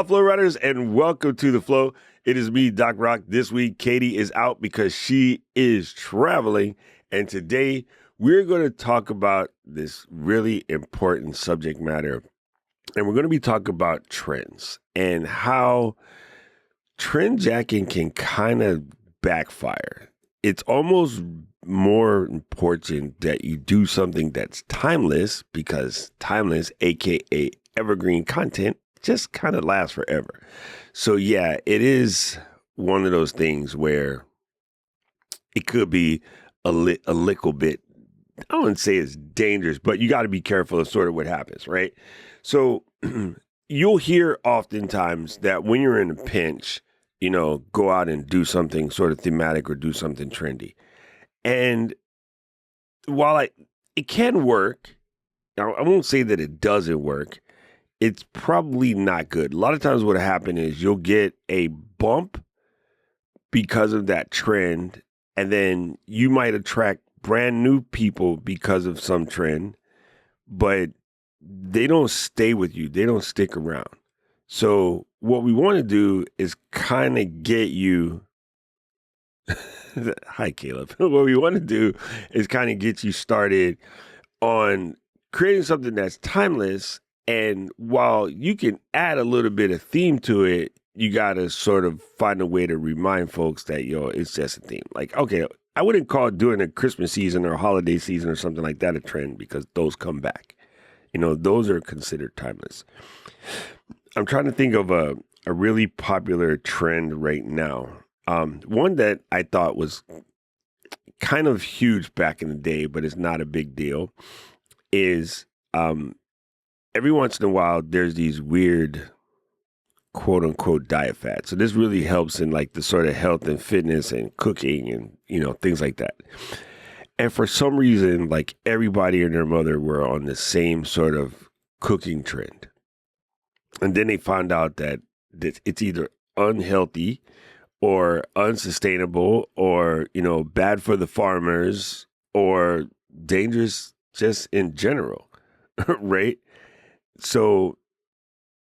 Aloha, Flow Riders, and welcome to The Flow. It is me, Doc Rock. This week, Katie is out because she is traveling. And today, we're going to talk about this really important subject matter. And we're going to be talking about trends and how trendjacking can kind of backfire. It's almost more important that you do something that's timeless, because timeless, aka evergreen content, just kind of lasts forever. So yeah, it is one of those things where it could be a little bit, I wouldn't say it's dangerous, but you got to be careful of sort of what happens, right? So you'll hear oftentimes that when you're in a pinch, go out and do something sort of thematic or do something trendy. And while it can work, now I won't say that it doesn't work. It's probably not good. A lot of times what happens is you'll get a bump because of that trend, and then you might attract brand new people because of some trend, but they don't stay with you. They don't stick around. So what we want to do is kind of get you hi, Caleb. What we want to do is kind of get you started on creating something that's timeless. And while you can add a little bit of theme to it, you got to sort of find a way to remind folks that, it's just a theme. Like, okay, I wouldn't call doing a Christmas season or a holiday season or something like that a trend, because those come back. Those are considered timeless. I'm trying to think of a really popular trend right now. One that I thought was kind of huge back in the day, but it's not a big deal, is every once in a while, there's these weird, quote unquote, diet fads. So this really helps in like the sort of health and fitness and cooking and, things like that. And for some reason, like everybody and their mother were on the same sort of cooking trend. And then they found out that it's either unhealthy or unsustainable or, bad for the farmers or dangerous just in general, right? So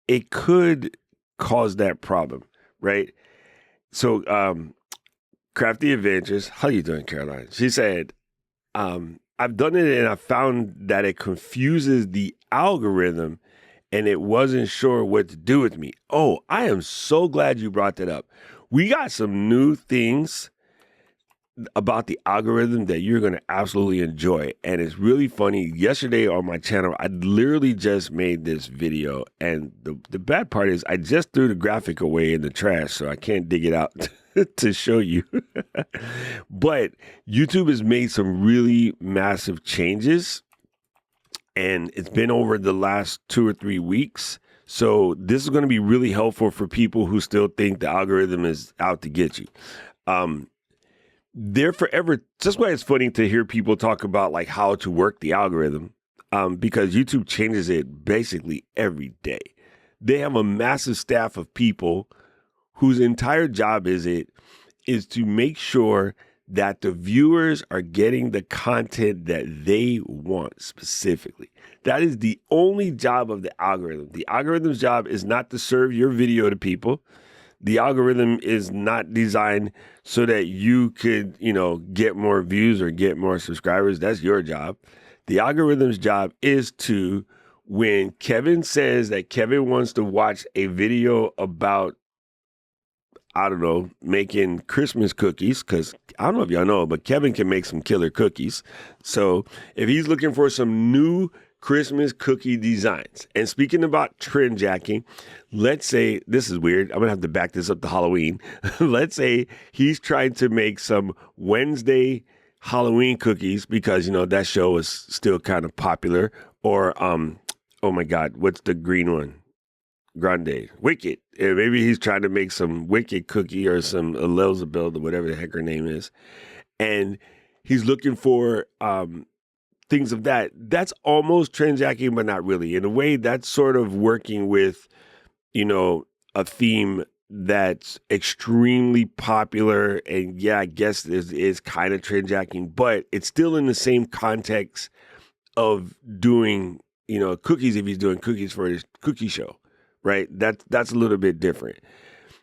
it could cause that problem, right? So Crafty Adventures, how you doing, Caroline? She said, I've done it and I found that it confuses the algorithm and it wasn't sure what to do with me. Oh, I am so glad you brought that up. We got some new things about the algorithm that you're going to absolutely enjoy. And it's really funny. Yesterday on my channel, I literally just made this video. And the bad part is I just threw the graphic away in the trash, so I can't dig it out to show you. But YouTube has made some really massive changes. And it's been over the last 2 or 3 weeks. So this is going to be really helpful for people who still think the algorithm is out to get you. They're forever. That's why it's funny to hear people talk about like how to work the algorithm, because YouTube changes it basically every day. They have a massive staff of people whose entire job is to make sure that the viewers are getting the content that they want specifically. That is the only job of the algorithm. The algorithm's job is not to serve your video to people. The algorithm is not designed so that you could, get more views or get more subscribers. That's your job. The algorithm's job is to, when Kevin says that Kevin wants to watch a video about, I don't know, making Christmas cookies, because I don't know if y'all know, but Kevin can make some killer cookies. So if he's looking for some new Christmas cookie designs, and speaking about trendjacking, let's say, this is weird, I'm going to have to back this up to Halloween. Let's say he's trying to make some Wednesday Halloween cookies because, that show is still kind of popular. Or, oh my God, what's the green one? Grande, Wicked. And maybe he's trying to make some Wicked cookie or some Elizabeth or whatever the heck her name is. And he's looking for things of that. That's almost trendjacking, but not really. In a way, that's sort of working with, a theme that's extremely popular. And yeah, I guess is kind of trendjacking, but it's still in the same context of doing, cookies if he's doing cookies for his cookie show. right? That's a little bit different.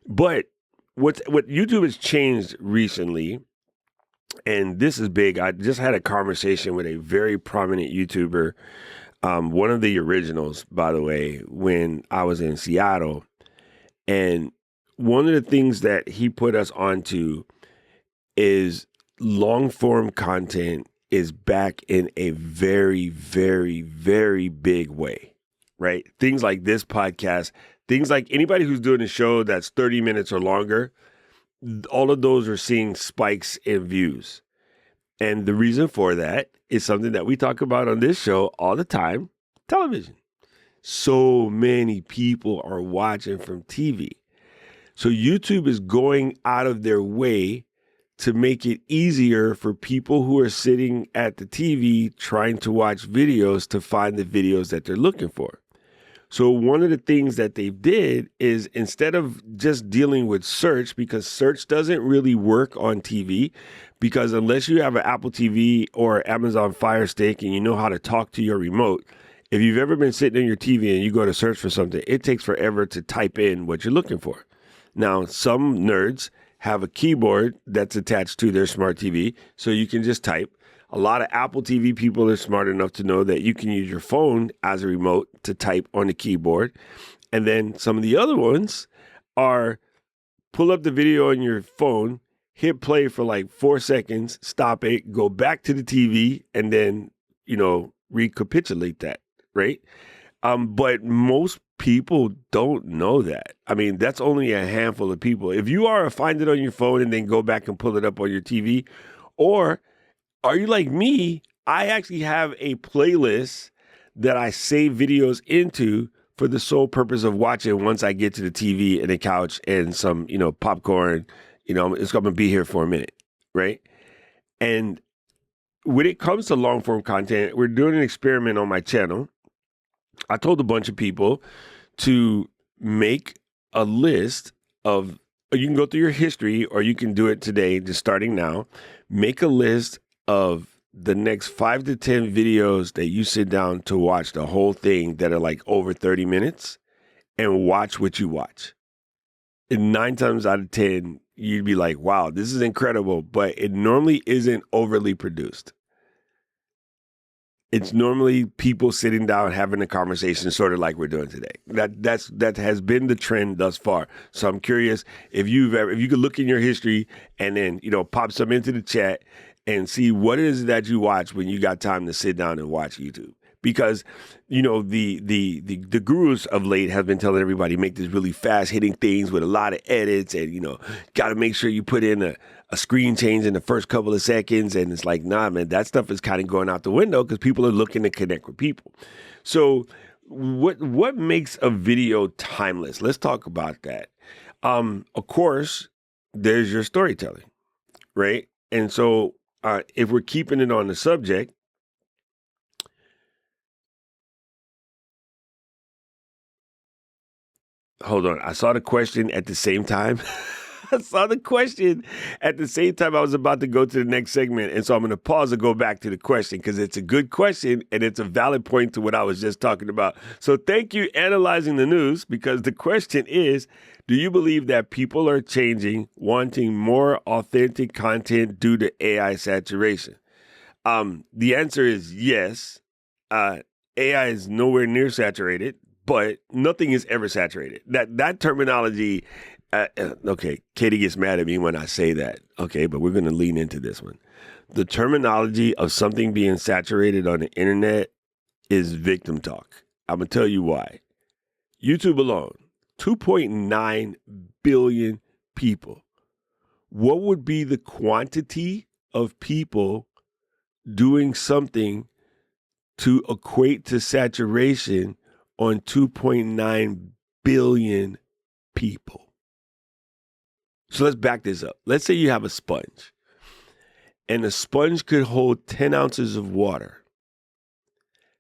But what YouTube has changed recently, and this is big. I just had a conversation with a very prominent YouTuber, one of the originals, by the way, when I was in Seattle. And one of the things that he put us onto is long form content is back in a very, very, very big way, right? Things like this podcast, things like anybody who's doing a show that's 30 minutes or longer, all of those are seeing spikes in views. And the reason for that is something that we talk about on this show all the time: television. So many people are watching from TV. So YouTube is going out of their way to make it easier for people who are sitting at the TV trying to watch videos to find the videos that they're looking for. So one of the things that they did is, instead of just dealing with search, because search doesn't really work on TV, because unless you have an Apple TV or Amazon Fire Stick and you know how to talk to your remote, if you've ever been sitting on your TV and you go to search for something, it takes forever to type in what you're looking for. Now, some nerds have a keyboard that's attached to their smart TV, so you can just type. A lot of Apple TV people are smart enough to know that you can use your phone as a remote to type on the keyboard. And then some of the other ones are pull up the video on your phone, hit play for like 4 seconds, stop it, go back to the TV, and then, recapitulate that, right? But most people don't know that. I mean, that's only a handful of people. If you are, find it on your phone and then go back and pull it up on your TV, or are you like me? I actually have a playlist that I save videos into for the sole purpose of watching once I get to the TV and the couch and some, popcorn. It's going to be here for a minute, right? And when it comes to long form content, we're doing an experiment on my channel. I told a bunch of people to make a list of, you can go through your history or you can do it today, just starting now. Make a list of the next 5 to 10 videos that you sit down to watch the whole thing that are like over 30 minutes, and watch what you watch. And 9 times out of 10, you'd be like, wow, this is incredible, but it normally isn't overly produced. It's normally people sitting down having a conversation, sort of like we're doing today. That has been the trend thus far. So I'm curious if you could look in your history and then pop some into the chat and see what it is that you watch when you got time to sit down and watch YouTube. Because the gurus of late have been telling everybody make these really fast hitting things with a lot of edits, and got to make sure you put in a screen change in the first couple of seconds. And it's like, nah, man, that stuff is kind of going out the window because people are looking to connect with people. So what makes a video timeless? Let's talk about that. Of course, there's your storytelling, right? And so if we're keeping it on the subject, hold on. I saw the question at the same time. I saw the question at the same time I was about to go to the next segment. And so I'm going to pause and go back to the question because it's a good question and it's a valid point to what I was just talking about. So thank you, Analyzing the News, because the question is, do you believe that people are changing, wanting more authentic content due to AI saturation? The answer is yes. AI is nowhere near saturated, but nothing is ever saturated. That terminology, okay, Katie gets mad at me when I say that. Okay, but we're going to lean into this one. The terminology of something being saturated on the internet is victim talk. I'm going to tell you why. YouTube alone, 2.9 billion people. What would be the quantity of people doing something to equate to saturation on 2.9 billion people? So let's back this up. Let's say you have a sponge, and the sponge could hold 10 ounces of water.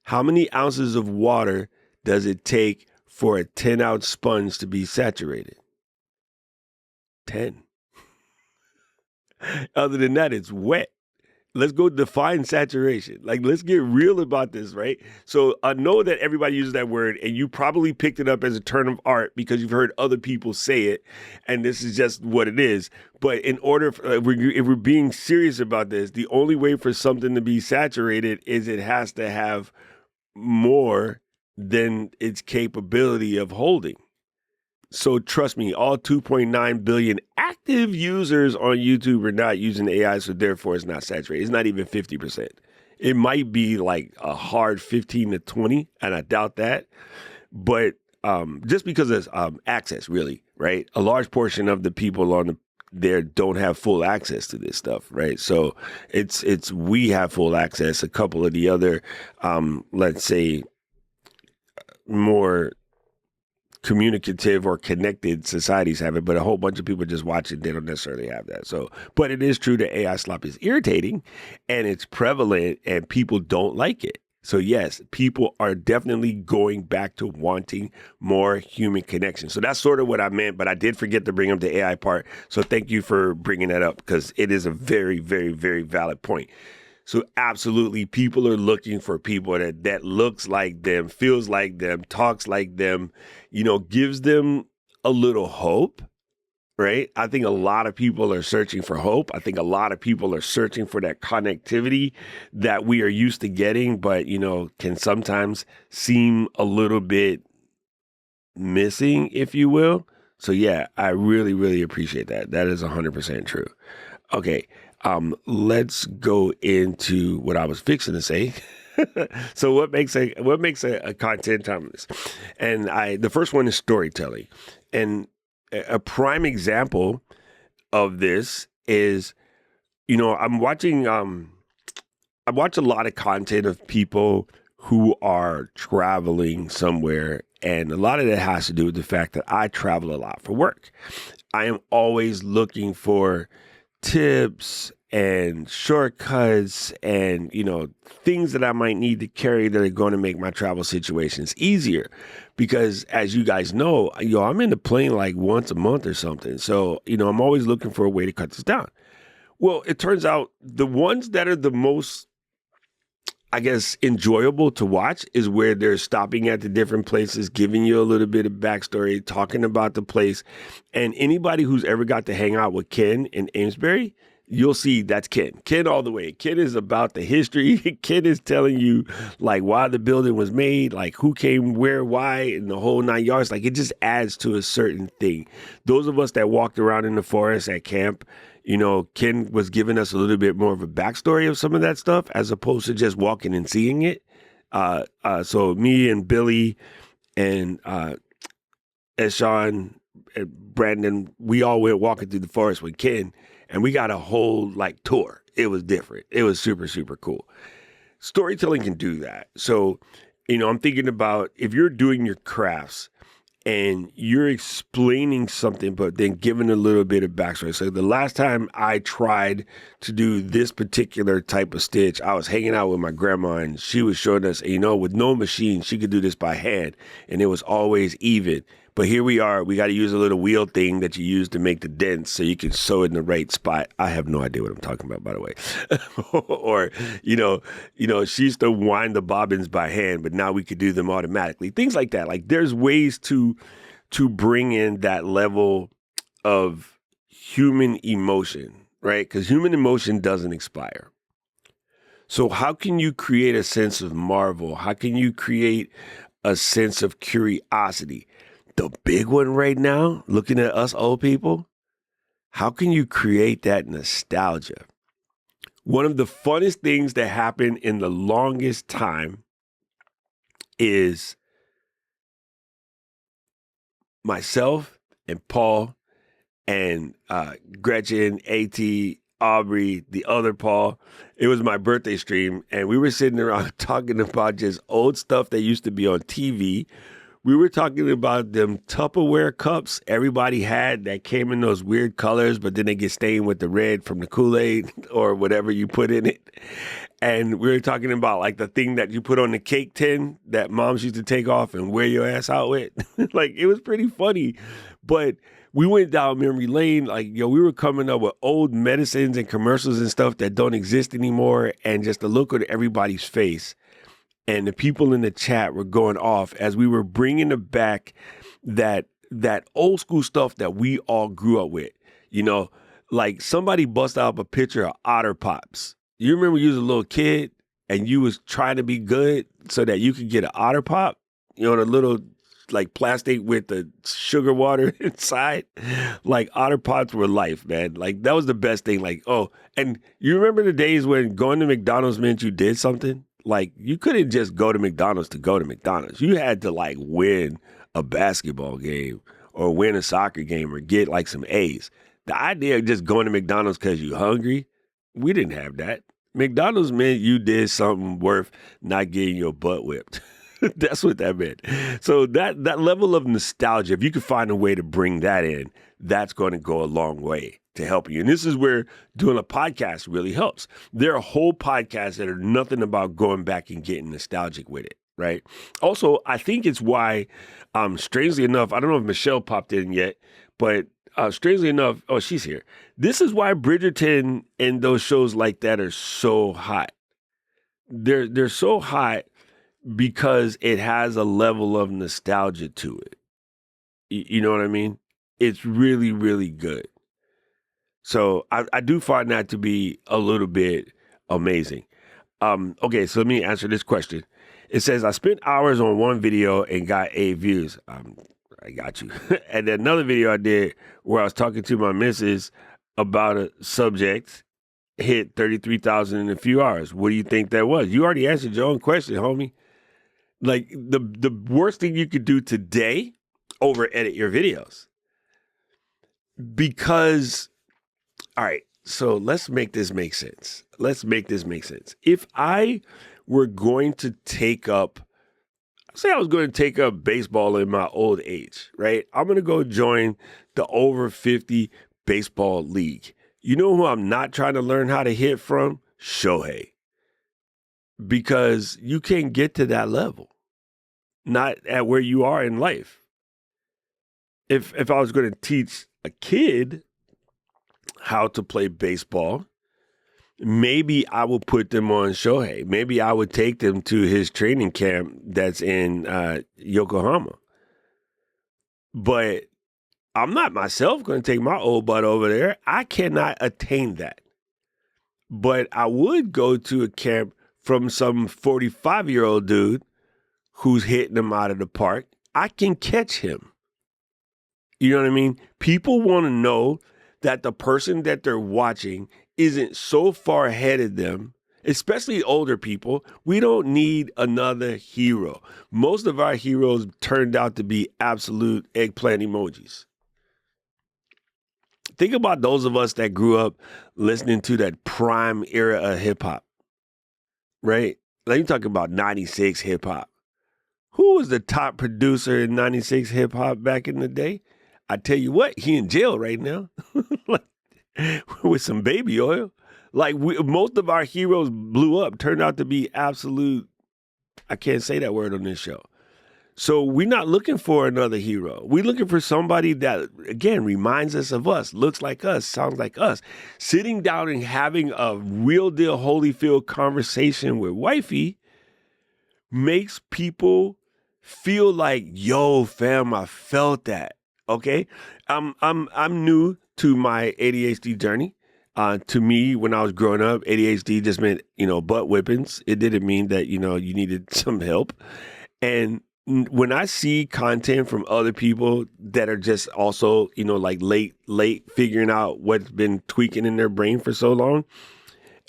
How many ounces of water does it take for a 10-ounce sponge to be saturated? 10. Other than that, it's wet. let's go define saturation. Like, let's get real about this, right? So I know that everybody uses that word, and you probably picked it up as a term of art because you've heard other people say it, and this is just what it is. But in order, if we're being serious about this, the only way for something to be saturated is it has to have more than its capability of holding. So trust me, all 2.9 billion active users on YouTube are not using AI, so therefore it's not saturated. It's not even 50%. It might be like a hard 15 to 20, and I doubt that. But just because of access, really, right? A large portion of the people on there don't have full access to this stuff, right? So it's we have full access. A couple of the other, let's say, more communicative or connected societies have it, but a whole bunch of people just watch it. They don't necessarily have that. So, but it is true that AI slop is irritating and it's prevalent and people don't like it. So yes, people are definitely going back to wanting more human connection. So that's sort of what I meant, but I did forget to bring up the AI part. So thank you for bringing that up because it is a very, very, very valid point. So absolutely, people are looking for people that looks like them, feels like them, talks like them, gives them a little hope, right? I think a lot of people are searching for hope. I think a lot of people are searching for that connectivity that we are used to getting, but, can sometimes seem a little bit missing, if you will. So yeah, I really, really appreciate that. That is 100% true. Okay. Let's go into what I was fixing to say. So what makes a content timeless? And the first one is storytelling. And a prime example of this is, I watch a lot of content of people who are traveling somewhere. And a lot of that has to do with the fact that I travel a lot for work. I am always looking for tips and shortcuts and, things that I might need to carry that are going to make my travel situations easier. Because as you guys know, I'm in the plane like once a month or something. So, I'm always looking for a way to cut this down. Well, it turns out the ones that are the most, I guess, enjoyable to watch is where they're stopping at the different places, giving you a little bit of backstory, talking about the place. And anybody who's ever got to hang out with Ken in Amesbury, you'll see that's Ken. Ken all the way. Ken is about the history. Ken is telling you like why the building was made, like who came where, why, and the whole 9 yards. Like it just adds to a certain thing. Those of us that walked around in the forest at camp, Ken was giving us a little bit more of a backstory of some of that stuff as opposed to just walking and seeing it. So me and Billy and Eshawn and Brandon, we all went walking through the forest with Ken, and we got a whole tour. It was different. It was super, super cool. Storytelling can do that. So, I'm thinking about if you're doing your crafts and you're explaining something, but then giving a little bit of backstory. So the last time I tried to do this particular type of stitch, I was hanging out with my grandma and she was showing us, with no machine, she could do this by hand and it was always even. But here we are, we got to use a little wheel thing that you use to make the dents so you can sew it in the right spot. I have no idea what I'm talking about, by the way. Or, she used to wind the bobbins by hand, but now we could do them automatically. Things like that. Like there's ways to bring in that level of human emotion, right? Because human emotion doesn't expire. So how can you create a sense of marvel? How can you create a sense of curiosity? The big one right now, looking at us old people, how can you create that nostalgia? One of the funnest things that happened in the longest time is myself and Paul and Gretchen, A.T., Aubrey, the other Paul. It was my birthday stream, and we were sitting around talking about just old stuff that used to be on TV. We were talking about them Tupperware cups everybody had that came in those weird colors, but then they get stained with the red from the Kool-Aid or whatever you put in it. And we were talking about like the thing that you put on the cake tin that moms used to take off and wear your ass out with. Like it was pretty funny. But we went down memory lane. Like, we were coming up with old medicines and commercials and stuff that don't exist anymore. And just the look on everybody's face and the people in the chat were going off as we were bringing back that old school stuff that we all grew up with. Like somebody bust out a picture of Otter Pops. You remember you was a little kid and you was trying to be good so that you could get an Otter Pop, the little like plastic with the sugar water inside. Like Otter Pops were life, man. Like that was the best thing. Like, and you remember the days when going to McDonald's meant you did something? Like you couldn't just go to McDonald's to go to McDonald's. You had to like win a basketball game or win a soccer game or get like some A's. The idea of just going to McDonald's because you're hungry, we didn't have that. McDonald's meant you did something worth not getting your butt whipped. That's what that meant. So that level of nostalgia, if you can find a way to bring that in, that's going to go a long way to help you. And this is where doing a podcast really helps. There are whole podcasts that are nothing about going back and getting nostalgic with it, right? Also, I think it's why, strangely enough, I don't know if Michelle popped in yet, but strangely enough, she's here. This is why Bridgerton and those shows like that are so hot. They're so hot because it has a level of nostalgia to it. You know what I mean? It's really, really good. So I do find that to be a little bit amazing. Okay, so let me answer this question. It says, I spent hours on one video and got 8 views. I got you. And then another video I did where I was talking to my missus about a subject hit 33,000 in a few hours. What do you think that was? You already answered your own question, homie. Like the worst thing you could do today, over edit your videos. Because, all right, so let's make this make sense. If I were going to take up, say I was going to take up baseball in my old age, right? I'm going to go join the over 50 baseball league. You know who I'm not trying to learn how to hit from? Shohei. Because you can't get to that level. Not at where you are in life. If I was going to teach a kid how to play baseball, maybe I would put them on Shohei. Maybe I would take them to his training camp that's in Yokohama. But I'm not myself going to take my old butt over there. I cannot attain that. But I would go to a camp from some 45-year-old dude who's hitting them out of the park. I can catch him. You know what I mean? People want to know that the person that they're watching isn't so far ahead of them, especially older people. We don't need another hero. Most of our heroes turned out to be absolute eggplant emojis. Think about those of us that grew up listening to that prime era of hip hop, right? Like you talking about 96 hip hop. Who was the top producer in 96 hip hop back in the day? I tell you what, he in jail right now like, with some baby oil. Like most of our heroes blew up, turned out to be absolute, I can't say that word on this show. So we're not looking for another hero. We're looking for somebody that, again, reminds us of us, looks like us, sounds like us. Sitting down and having a real deal Holyfield conversation with wifey makes people feel like, yo, fam, I felt that. Okay, I'm new to my ADHD journey. To me, when I was growing up, ADHD just meant, butt whippings. It didn't mean that, you needed some help. And when I see content from other people that are just also, like late figuring out what's been tweaking in their brain for so long,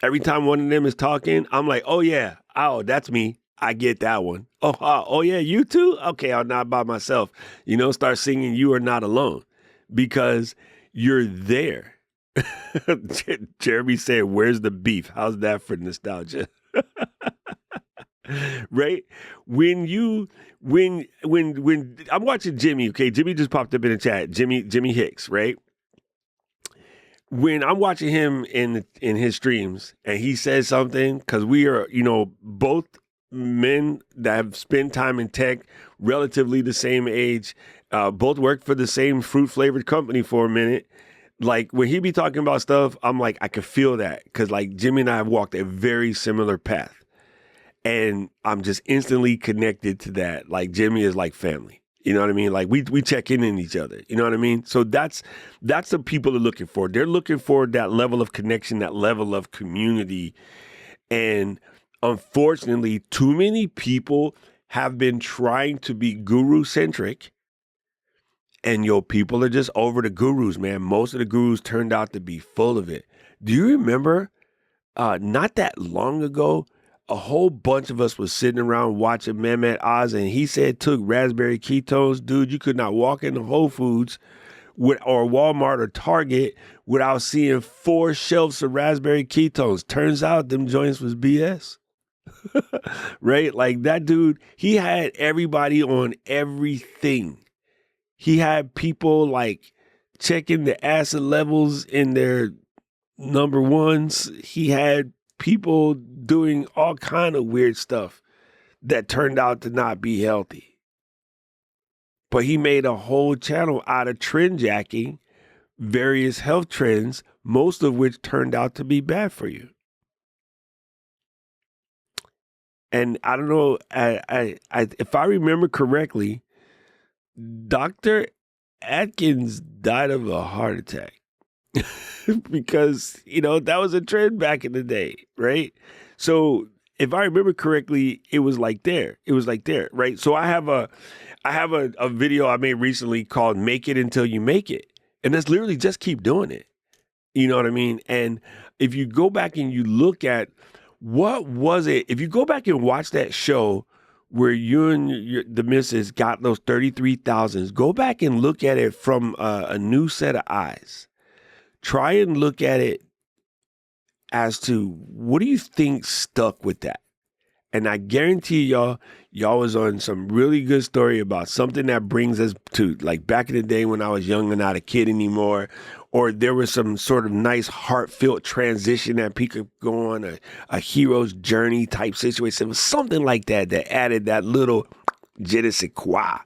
every time one of them is talking, I'm like, oh yeah, that's me. I get that one. Oh yeah, you too? Okay, I'm not by myself. Start singing You Are Not Alone because you're there. Jeremy said, where's the beef? How's that for nostalgia? Right? When I'm watching Jimmy, okay, Jimmy just popped up in the chat, Jimmy Hicks, right? When I'm watching him in his streams and he says something, because we are, both men that have spent time in tech, relatively the same age, Both worked for the same fruit flavored company for a minute. Like when he be talking about stuff, I'm like, I could feel that because like Jimmy and I have walked a very similar path. And I'm just instantly connected to that. Like Jimmy is like family. You know what I mean? Like we check in each other. You know what I mean? So that's the people are looking for. They're looking for that level of connection, that level of community. And unfortunately, too many people have been trying to be guru centric. And people are just over the gurus, man. Most of the gurus turned out to be full of it. Do you remember not that long ago, a whole bunch of us was sitting around watching Mehmet Oz, and he said took raspberry ketones. Dude, you could not walk into Whole Foods or Walmart or Target without seeing 4 shelves of raspberry ketones. Turns out them joints was BS. Right? Like that dude, he had everybody on everything. He had people like checking the acid levels in their number ones. He had people doing all kind of weird stuff that turned out to not be healthy. But he made a whole channel out of trendjacking various health trends, most of which turned out to be bad for you. And I don't know, if I remember correctly, Dr. Atkins died of a heart attack. Because, that was a trend back in the day, right? So if I remember correctly, it was like there. It was like there, right? So I have a video I made recently called Make It Until You Make It. And that's literally just keep doing it. You know what I mean? And if you go back and you look at what was it, if you go back and watch that show where you and the missus got those 33,000s, go back and look at it from a new set of eyes. Try and look at it as to what do you think stuck with that? And I guarantee y'all was on some really good story about something that brings us to like back in the day when I was young and not a kid anymore, or there was some sort of nice heartfelt transition that people could go on a hero's journey type situation. It was something like that added that little je ne sais quoi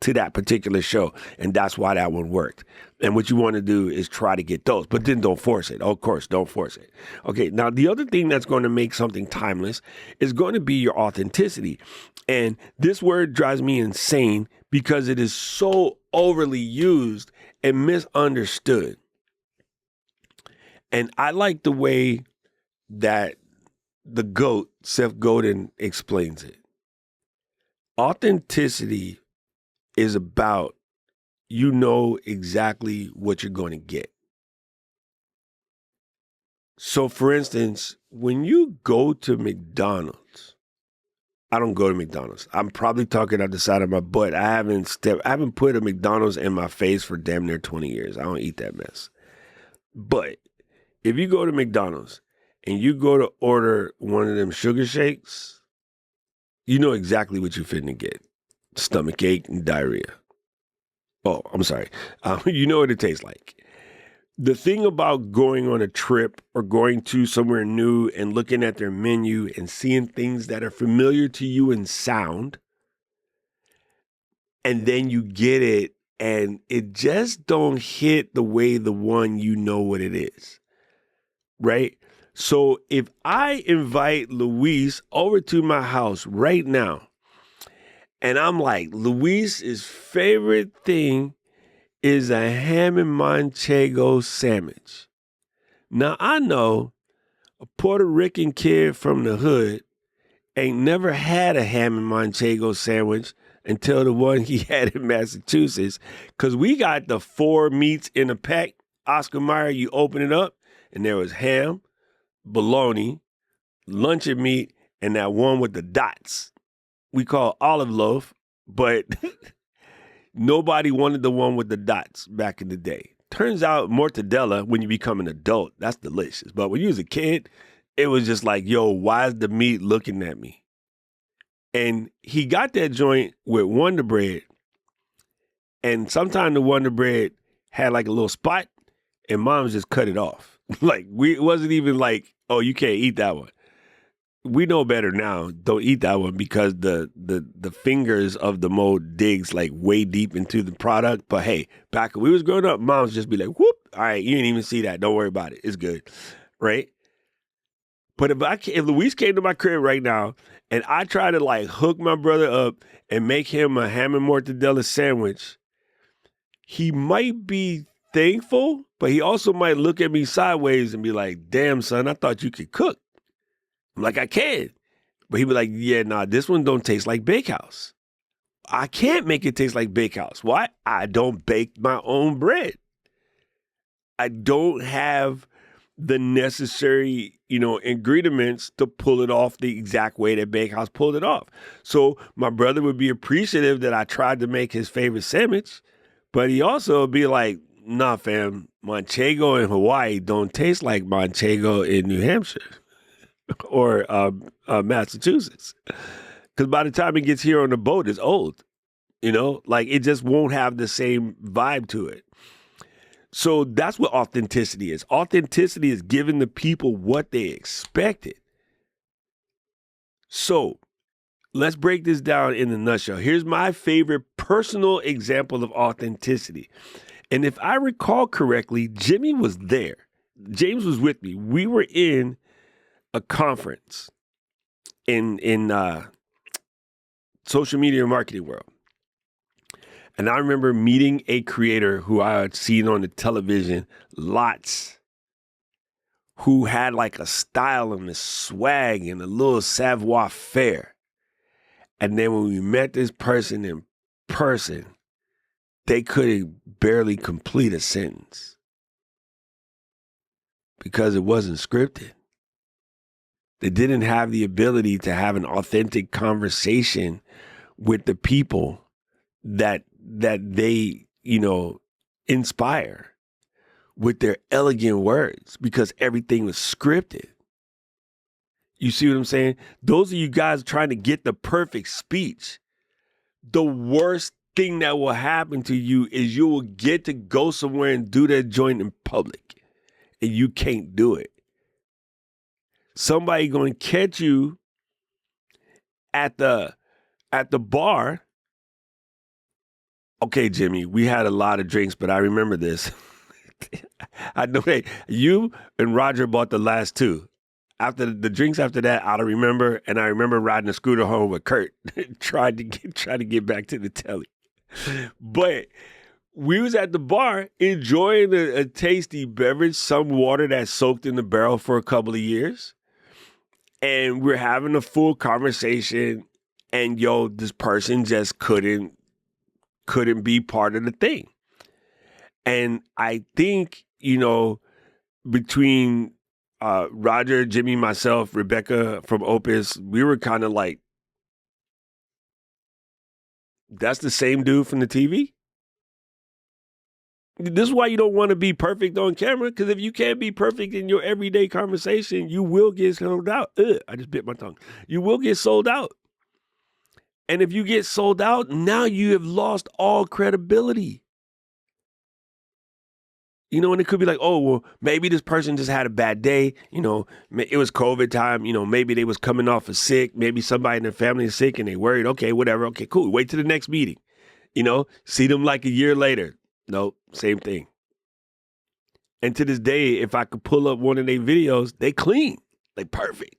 to that particular show. And that's why that one worked. And what you want to do is try to get those, but then don't force it. Of course, don't force it. Okay, now the other thing that's going to make something timeless is going to be your authenticity. And this word drives me insane because it is so overly used and misunderstood. And I like the way that the GOAT, Seth Godin, explains it. Authenticity is about exactly what you're going to get. So, for instance, when you go to McDonald's, I don't go to McDonald's. I'm probably talking out the side of my butt. I haven't put a McDonald's in my face for damn near 20 years. I don't eat that mess. But if you go to McDonald's and you go to order one of them sugar shakes, you know exactly what you're finna get. Stomach ache and diarrhea. Oh, I'm sorry. You know what it tastes like. The thing about going on a trip or going to somewhere new and looking at their menu and seeing things that are familiar to you in sound, and then you get it and it just don't hit the way the one you know what it is, right? So if I invite Luis over to my house right now, and I'm like, Luis's favorite thing is a ham and manchego sandwich. Now, I know a Puerto Rican kid from the hood ain't never had a ham and manchego sandwich until the one he had in Massachusetts, because we got the 4 meats in a pack. Oscar Mayer, you open it up, and there was ham, bologna, luncheon meat, and that one with the dots. We call olive loaf, but nobody wanted the one with the dots back in the day. Turns out mortadella, when you become an adult, that's delicious. But when you was a kid, it was just like, yo, why is the meat looking at me? And he got that joint with Wonder Bread. And sometimes the Wonder Bread had like a little spot, and Mom's just cut it off. Like, it wasn't even like, oh, you can't eat that one. we know better now. Don't eat that one because the fingers of the mold digs like way deep into the product. But hey, back when we was growing up, moms just be like, whoop, all right, you didn't even see that. Don't worry about it. It's good. Right? But if Luis came to my crib right now and I try to like hook my brother up and make him a ham and mortadella sandwich, he might be thankful, but he also might look at me sideways and be like, damn, son, I thought you could cook. I'm like, I can. But he'd be like, yeah, nah, this one don't taste like Bakehouse. I can't make it taste like Bakehouse. Why? I don't bake my own bread. I don't have the necessary, ingredients to pull it off the exact way that Bakehouse pulled it off. So my brother would be appreciative that I tried to make his favorite sandwich, but he also would be like, nah, fam, Manchego in Hawaii don't taste like Manchego in New Hampshire or Massachusetts. Because by the time it gets here on the boat, it's old. Like it just won't have the same vibe to it. So that's what authenticity is. Authenticity is giving the people what they expected. So let's break this down in a nutshell. Here's my favorite personal example of authenticity. And if I recall correctly, Jimmy was there. James was with me. We were in a conference in social media and marketing world. And I remember meeting a creator who I had seen on the television lots, who had like a style and a swag and a little savoir faire. And then when we met this person in person, they couldn't barely complete a sentence because it wasn't scripted. They didn't have the ability to have an authentic conversation with the people that they, inspire with their elegant words because everything was scripted. You see what I'm saying? Those of you guys trying to get the perfect speech, the worst thing that will happen to you is you will get to go somewhere and do that joint in public and you can't do it. Somebody going to catch you at the bar. Okay, Jimmy, we had a lot of drinks, but I remember this. I know that you and Roger bought the last two. After the drinks after that, I don't remember. And I remember riding a scooter home with Kurt, trying to get back to the telly. But we was at the bar enjoying a tasty beverage, some water that soaked in the barrel for a couple of years. And we're having a full conversation. And this person just couldn't be part of the thing. And I think, between Roger, Jimmy, myself, Rebecca from Opus, we were kind of like, that's the same dude from the TV? This is why you don't want to be perfect on camera, because if you can't be perfect in your everyday conversation, you will get sold out. I just bit my tongue. You will get sold out. And if you get sold out, now you have lost all credibility. And it could be like, oh, well, maybe this person just had a bad day. It was COVID time. Maybe they was coming off of sick. Maybe somebody in their family is sick and they worried. Okay, whatever. Okay, cool. Wait till the next meeting. See them like a year later. Nope, same thing. And to this day, if I could pull up one of their videos, they clean, like perfect.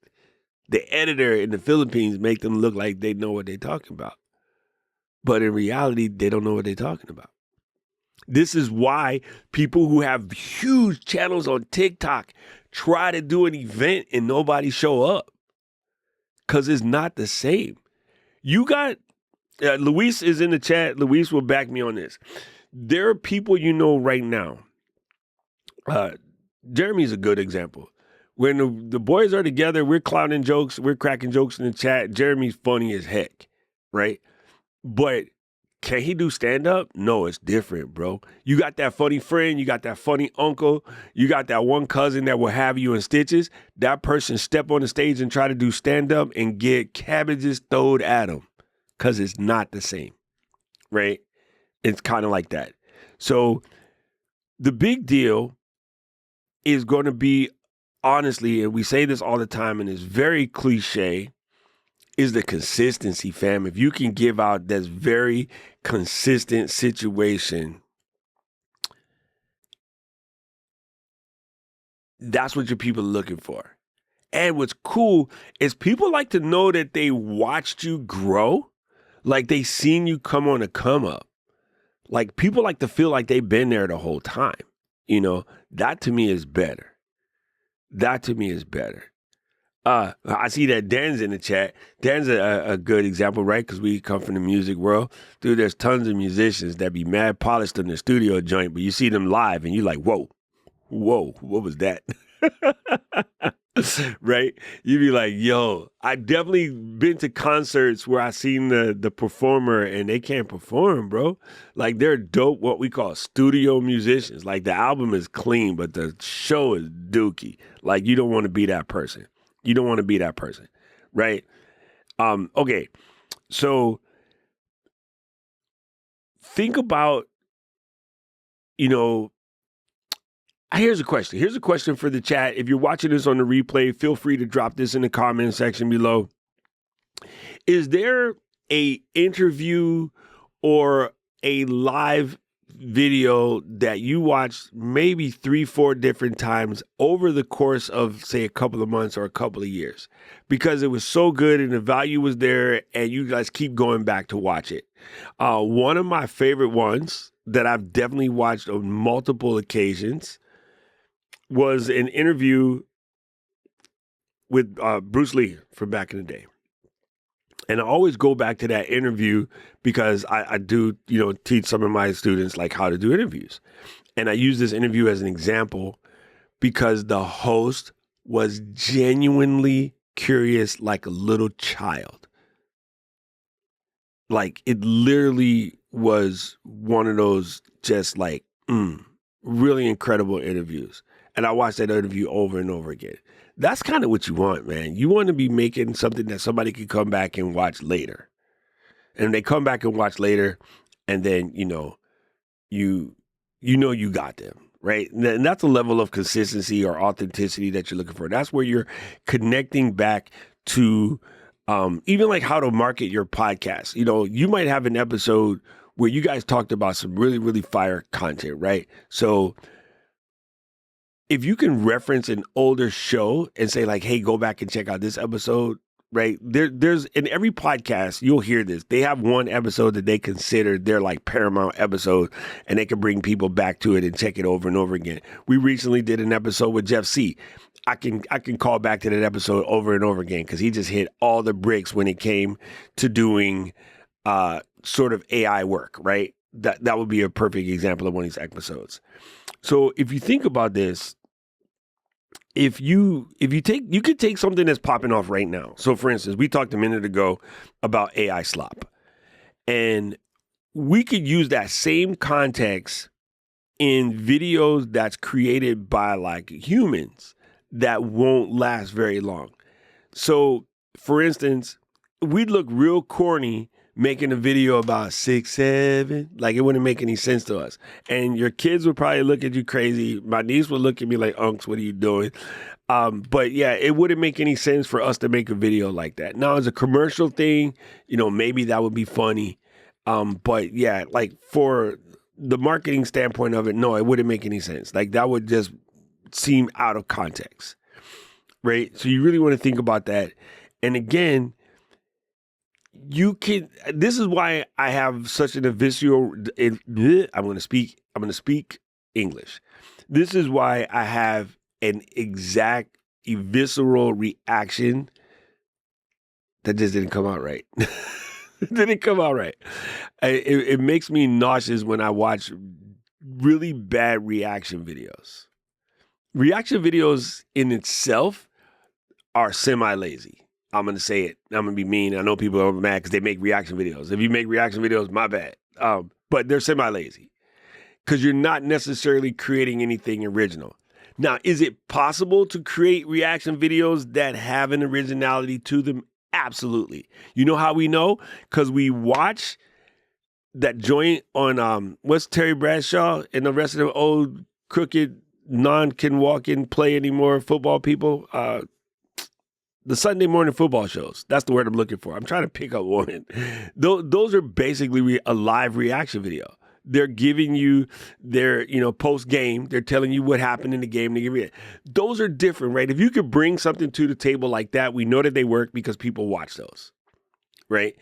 The editor in the Philippines make them look like they know what they're talking about. But in reality, they don't know what they're talking about. This is why people who have huge channels on TikTok try to do an event and nobody show up. Because it's not the same. You got, Luis is in the chat. Luis will back me on this. There are people right now. Jeremy's a good example. When the boys are together, we're clowning jokes, we're cracking jokes in the chat. Jeremy's funny as heck, right? But can he do stand-up? No, it's different, bro. You got that funny friend, you got that funny uncle, you got that one cousin that will have you in stitches. That person step on the stage and try to do stand-up and get cabbages thrown at them because it's not the same, right? It's kind of like that. So the big deal is going to be honestly, and we say this all the time, and it's very cliche, is the consistency, fam. If you can give out this very consistent situation, that's what your people are looking for. And what's cool is people like to know that they watched you grow, like they seen you come on a come up. Like people like to feel like they've been there the whole time. That to me is better. That to me is better. I see that Dan's in the chat. Dan's a good example, right? Because we come from the music world. Dude, there's tons of musicians that be mad polished in the studio joint, but you see them live and you're like, whoa, what was that? Right? You'd be like, yo, I definitely been to concerts where I seen the performer and they can't perform, bro. Like they're dope, what we call studio musicians. Like the album is clean, but the show is dookie. Like you don't want to be that person. You don't want to be that person, right? Okay, so think about, here's a question. Here's a question for the chat. If you're watching this on the replay, feel free to drop this in the comment section below. Is there a interview or a live video that you watched maybe 3-4 different times over the course of, say, a couple of months or a couple of years because it was so good and the value was there and you guys keep going back to watch it? One of my favorite ones that I've definitely watched on multiple occasions was an interview with Bruce Lee from back in the day. And I always go back to that interview because I do, teach some of my students like how to do interviews. And I use this interview as an example because the host was genuinely curious like a little child. Like it literally was one of those just like, really incredible interviews. And I watched that interview over and over again. That's kind of what you want, man. You want to be making something that somebody can come back and watch later. And they come back and watch later, and then, you got them, right? And that's a level of consistency or authenticity that you're looking for. That's where you're connecting back to even like how to market your podcast. You might have an episode where you guys talked about some really, really fire content, right? So if you can reference an older show and say like, hey, go back and check out this episode, right? There's in every podcast, you'll hear this. They have one episode that they consider their like paramount episode and they can bring people back to it and check it over and over again. We recently did an episode with Jeff C. I can call back to that episode over and over again because he just hit all the bricks when it came to doing sort of AI work, right? That would be a perfect example of one of these episodes. So if you think about this, if you could take something that's popping off right now. So for instance, we talked a minute ago about AI slop, and we could use that same context in videos that's created by like humans that won't last very long. So for instance, we'd look real corny making a video about 6'7", like it wouldn't make any sense to us. And your kids would probably look at you crazy. My niece would look at me like, Unks, what are you doing? But yeah, it wouldn't make any sense for us to make a video like that. Now, as a commercial thing, maybe that would be funny. But yeah, like for the marketing standpoint of it, no, it wouldn't make any sense. Like that would just seem out of context, right? So you really want to think about that. And again, this is why I have such an visceral, I'm going to speak English. This is why I have an exact visceral reaction that just didn't come out right. It didn't come out right. It makes me nauseous when I watch really bad reaction videos. Reaction videos in itself are semi-lazy. I'm going to say it. I'm going to be mean. I know people are mad because they make reaction videos. If you make reaction videos, my bad. But they're semi-lazy because you're not necessarily creating anything original. Now, is it possible to create reaction videos that have an originality to them? Absolutely. You know how we know? Because we watch that joint on, what's Terry Bradshaw and the rest of the old crooked can walk in play anymore football people. The Sunday morning football shows. That's the word I'm looking for. I'm trying to pick up one. Those are basically a live reaction video. They're giving you their, post game. They're telling you what happened in the game. Those are different, right? If you could bring something to the table like that, we know that they work because people watch those, right?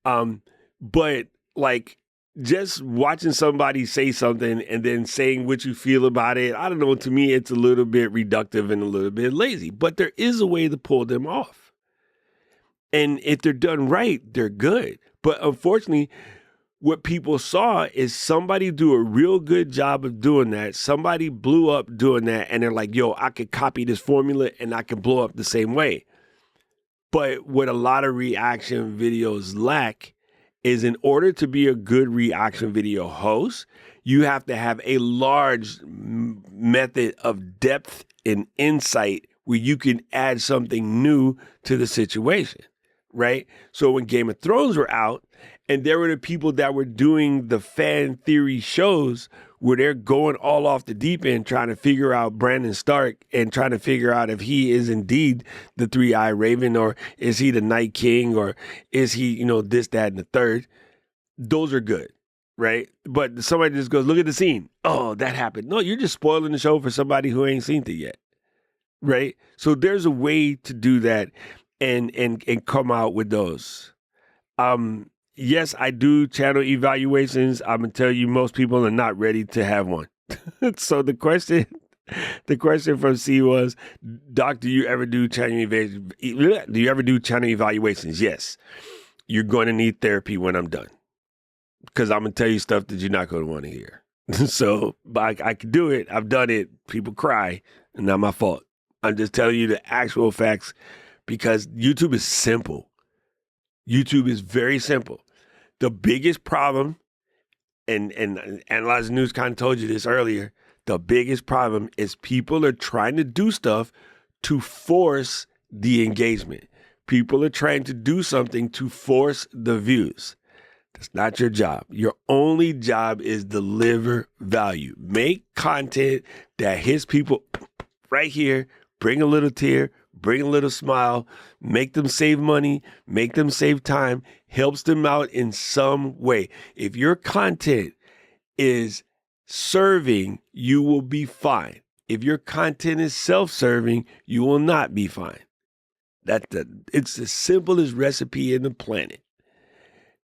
But like just watching somebody say something and then saying what you feel about it, I don't know, to me, it's a little bit reductive and a little bit lazy, but there is a way to pull them off. And if they're done right, they're good. But unfortunately, what people saw is somebody do a real good job of doing that. Somebody blew up doing that, and they're like, yo, I could copy this formula and I can blow up the same way. But what a lot of reaction videos lack is, in order to be a good reaction video host, you have to have a large method of depth and insight where you can add something new to the situation, right? So when Game of Thrones were out, and there were the people that were doing the fan theory shows where they're going all off the deep end trying to figure out Brandon Stark and trying to figure out if he is indeed the three-eyed raven, or is he the Night King, or is he, this, that, and the third. Those are good, right? But somebody just goes, look at the scene. Oh, that happened. No, you're just spoiling the show for somebody who ain't seen it yet, right? So there's a way to do that and come out with those. Yes, I do channel evaluations. I'm going to tell you, most people are not ready to have one. So the question from C was, Doc, do you ever do channel evaluations? Yes. You're going to need therapy when I'm done, because I'm going to tell you stuff that you're not going to want to hear. So I can do it. I've done it. People cry, and not my fault. I'm just telling you the actual facts, because YouTube is simple. YouTube is very simple. The biggest problem, and Analyzing News kind of told you this earlier, the biggest problem is people are trying to do stuff to force the engagement. People are trying to do something to force the views. That's not your job. Your only job is deliver value. Make content that hits people right here, bring a little tear, bring a little smile, make them save money, make them save time, helps them out in some way. If your content is serving, you will be fine. If your content is self-serving, you will not be fine. It's the simplest recipe in the planet.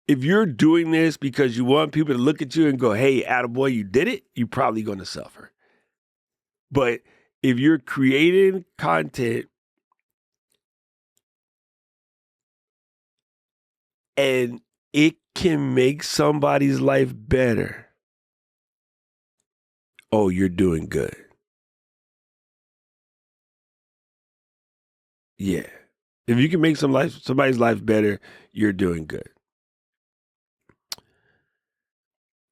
If you're doing this because you want people to look at you and go, hey, attaboy, you did it, you're probably going to suffer. But if you're creating content and it can make somebody's life better, oh, you're doing good. Yeah. If you can make somebody's life better, you're doing good.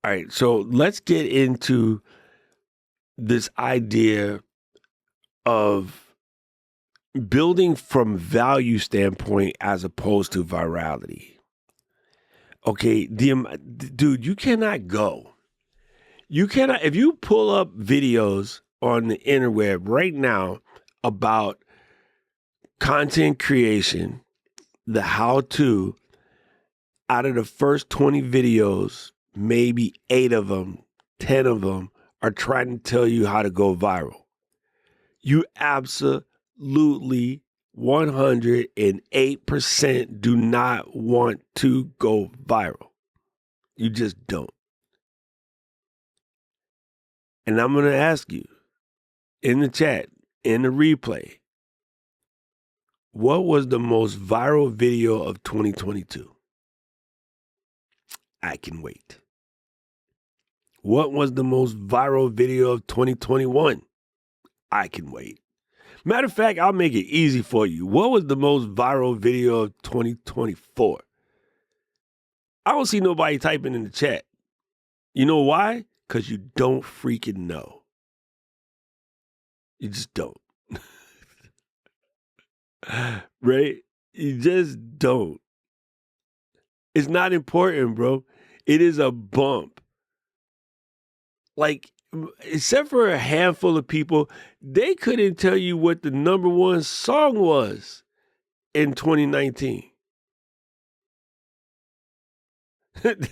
All right, so let's get into this idea of building from value standpoint as opposed to virality. Okay, dude, you cannot, if you pull up videos on the interweb right now about content creation, the how-to, out of the first 20 videos, maybe 8 of them, 10 of them are trying to tell you how to go viral. You absolutely 108% do not want to go viral. You just don't. And I'm going to ask you in the chat, in the replay, what was the most viral video of 2022? I can wait. What was the most viral video of 2021? I can wait. Matter of fact, I'll make it easy for you. What was the most viral video of 2024? I don't see nobody typing in the chat. You know why? Because you don't freaking know. You just don't. Right? You just don't. It's not important, bro. It is a bump. Like, except for a handful of people, they couldn't tell you what the number one song was in 2019.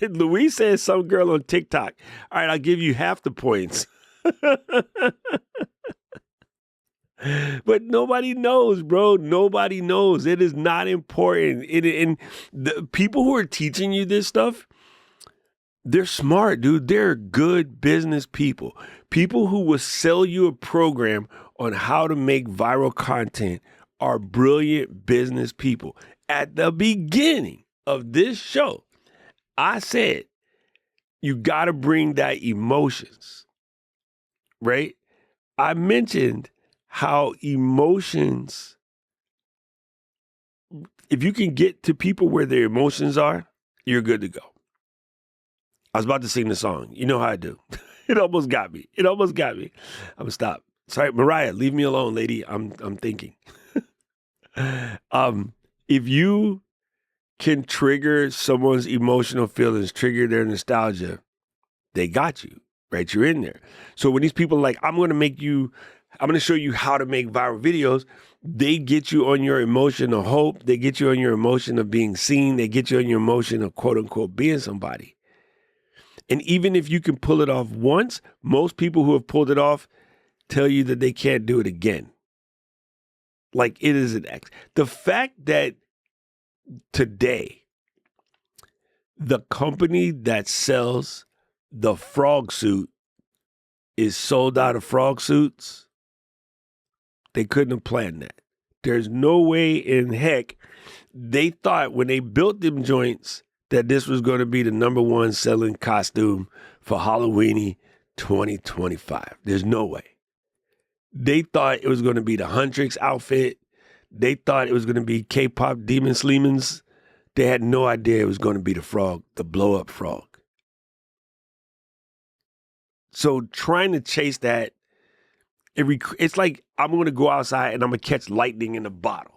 Louise says some girl on TikTok. All right, I'll give you half the points. But nobody knows, bro. Nobody knows. It is not important. And the people who are teaching you this stuff, they're smart, dude. They're good business people. People who will sell you a program on how to make viral content are brilliant business people. At the beginning of this show, I said, you got to bring that emotions, right? I mentioned how emotions, if you can get to people where their emotions are, you're good to go. I was about to sing the song. You know how I do. It almost got me. I'm going to stop. Sorry, Mariah, leave me alone, lady. I'm thinking. If you can trigger someone's emotional feelings, trigger their nostalgia, they got you, right? You're in there. So when these people are like, I'm going to show you how to make viral videos, they get you on your emotion of hope. They get you on your emotion of being seen. They get you on your emotion of quote unquote being somebody. And even if you can pull it off once, most people who have pulled it off tell you that they can't do it again. Like it is an X. The fact that today, the company that sells the frog suit is sold out of frog suits, they couldn't have planned that. There's no way in heck they thought when they built them joints that this was going to be the number one selling costume for Halloweeny 2025. There's no way. They thought it was going to be the Huntrix outfit. They thought it was going to be K-pop Demon Sleemans. They had no idea it was going to be the frog, the blow-up frog. So trying to chase that, it's like I'm going to go outside and I'm going to catch lightning in a bottle.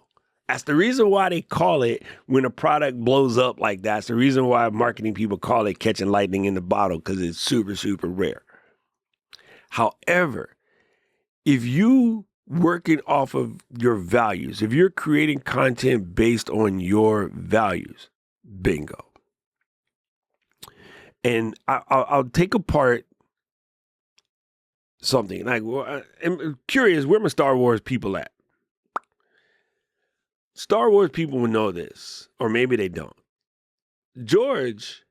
That's the reason why they call it, when a product blows up like that, that's the reason why marketing people call it catching lightning in the bottle, because it's super, super rare. However, if you working off of your values, if you're creating content based on your values, bingo. And I'll take apart something. Like, I'm curious, where my Star Wars people at? Star Wars people will know this, or maybe they don't. George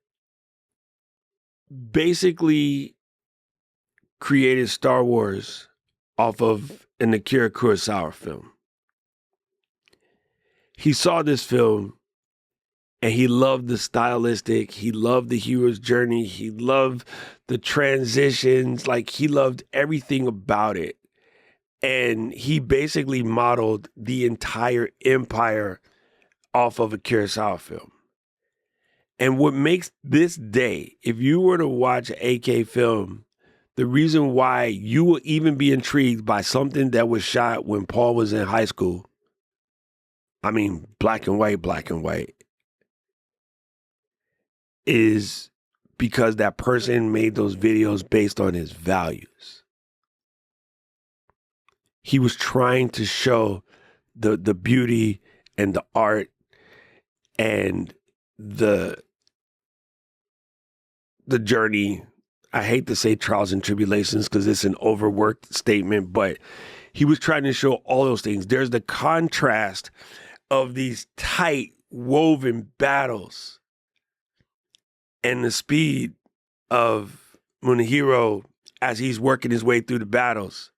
basically created Star Wars off of an Akira Kurosawa film. He saw this film and he loved the stylistic, he loved the hero's journey, he loved the transitions, like he loved everything about it. And he basically modeled the entire empire off of a Kurosawa film. And what makes this day, if you were to watch an AK film, the reason why you will even be intrigued by something that was shot when Paul was in high school, I mean, black and white, is because that person made those videos based on his values. He was trying to show the beauty and the art and the journey. I hate to say trials and tribulations because it's an overworked statement, but he was trying to show all those things. There's the contrast of these tight, woven battles and the speed of Munehiro as he's working his way through the battles.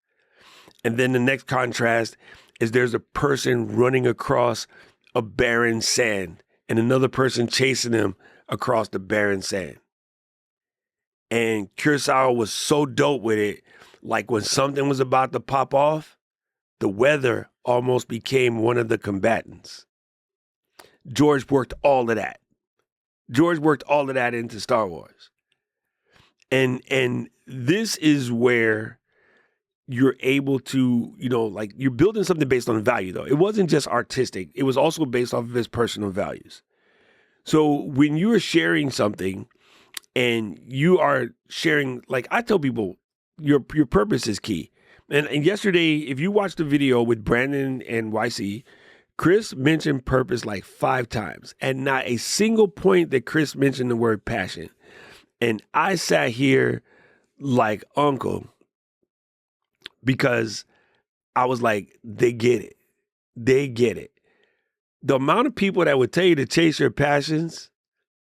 And then the next contrast is there's a person running across a barren sand and another person chasing him across the barren sand. And Kurosawa was so dope with it, like when something was about to pop off, the weather almost became one of the combatants. George worked all of that. George worked all of that into Star Wars. And this is where you're able to, like you're building something based on value, though. It wasn't just artistic. It was also based off of his personal values. So when you're sharing something and you are sharing, like I tell people, your purpose is key. And yesterday, if you watched the video with Brandon and YC, Chris mentioned purpose like 5 times, and not a single point that Chris mentioned the word passion. And I sat here like uncle because I was like, they get it. They get it. The amount of people that would tell you to chase your passions,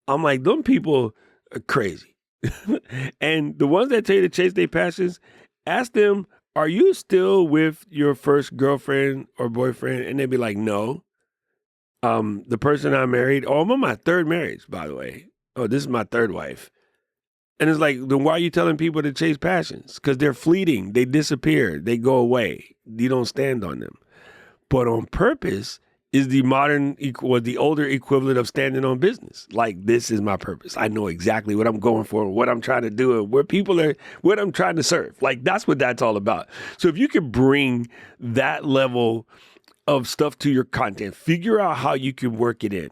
I'm like, them people are crazy. And the ones that tell you to chase their passions, ask them, are you still with your first girlfriend or boyfriend? And they'd be like, no. The person I married, I'm on my 3rd marriage, by the way. Oh, this is my 3rd wife. And it's like, then why are you telling people to chase passions? Because they're fleeting. They disappear. They go away. You don't stand on them. But on purpose is the modern or the older equivalent of standing on business. Like, this is my purpose. I know exactly what I'm going for, what I'm trying to do, and where people are, what I'm trying to serve. Like, that's what that's all about. So if you can bring that level of stuff to your content, figure out how you can work it in,